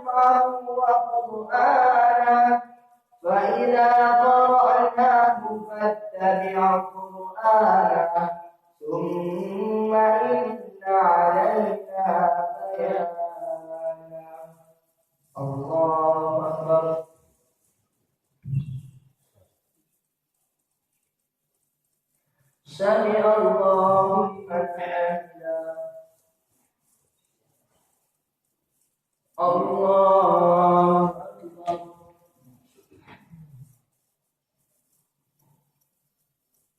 معه وقرآنا فإذا قرأناه فاتبع قرآنا ثم إن علينا بيانا. الله أكبر. سمع الله لمن حمده. الله أكبر.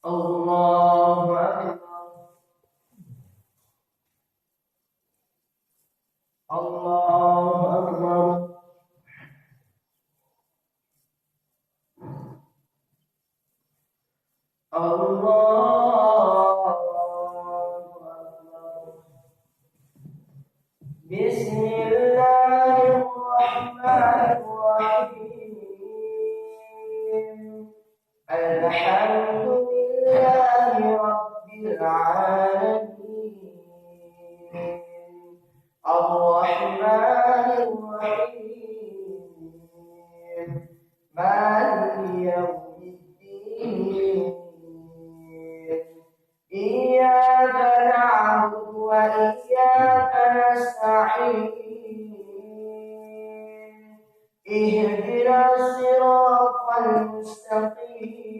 الله أكبر. الله أكبر. الله أكبر. بسم الله الرحمن الرحيم. الحمد لله رب العالمين الرحمن الرحيم مالك يوم الدين إياك نعبد وإياك نستعين اهدنا الصراط المستقيم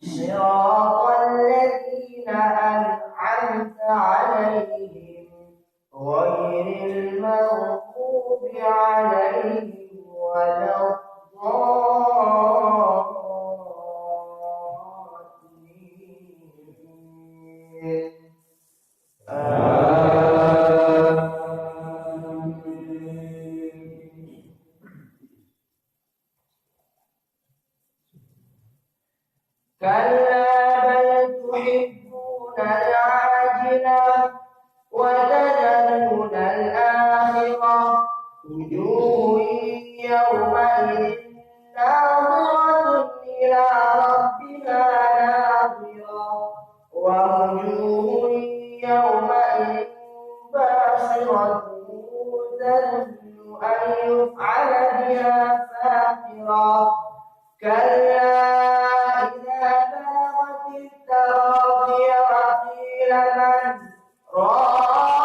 صراط الذين أنعمت عليهم غير المغضوب عليهم ولا الضالين. كلا بل تحبون العاجلة وتذرون الآخرة وجوه يومئذ ناظرة إلى ربها ناظرة ووجوه يومئذ باسرة تظن أن يفعل بها فاقرة. كلا إذا بلغت التراقي وقيل من راق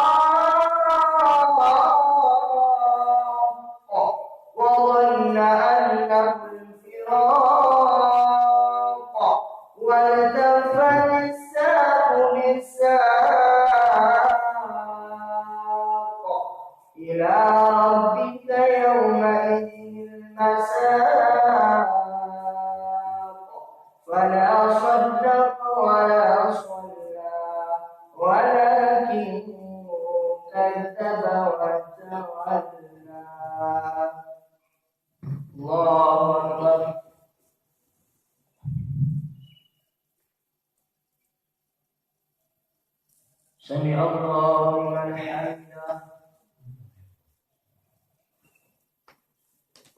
وظن أنه الفراق والتفت الساق بالساق إلى ربك يومئذ المساق فلا صدق ولا صلى ولكن كذب وتولى. الله أكبر. سمع الله لمن حمده.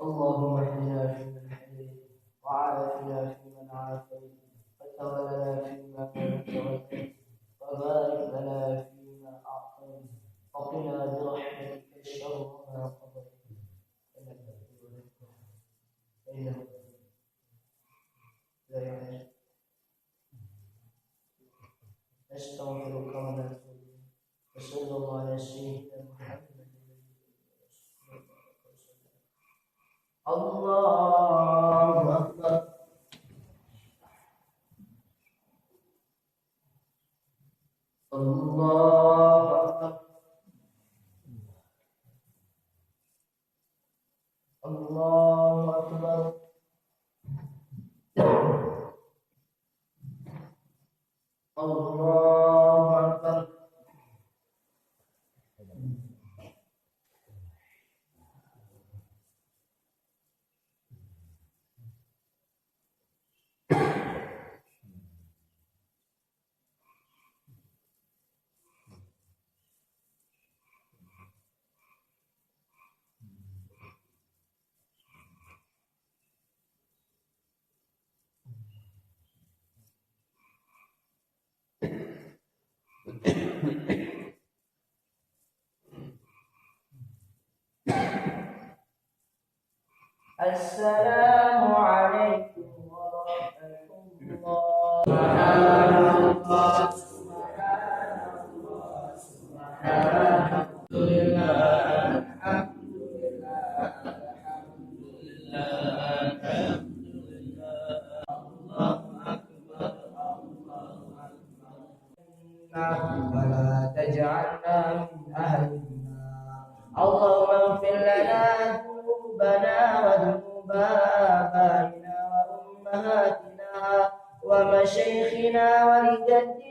اللهم اهدنا فيمن هديت وعافنا فيمن عافيت وتولنا فيما توليت وبارك لنا فيما أعطيت وقنا برحمتك شر ما قضيت إنك لا يعجب. نستغفرك ونتوب وصلى الله على سيدنا محمد. الله أكبر. الله أكبر. الله أكبر. الله أكبر. السلام عليكم ورحمة الله. سبحان الله سبحان الله سبحان الله الحمد لله الحمد لله الحمد لله الله أكبر الله أكبر ولا تجعلنا من أهل النار. اللهم اغفر لنا ذنوبنا وذنوب آبائنا وأمهاتنا ومشايخنا ولجدنا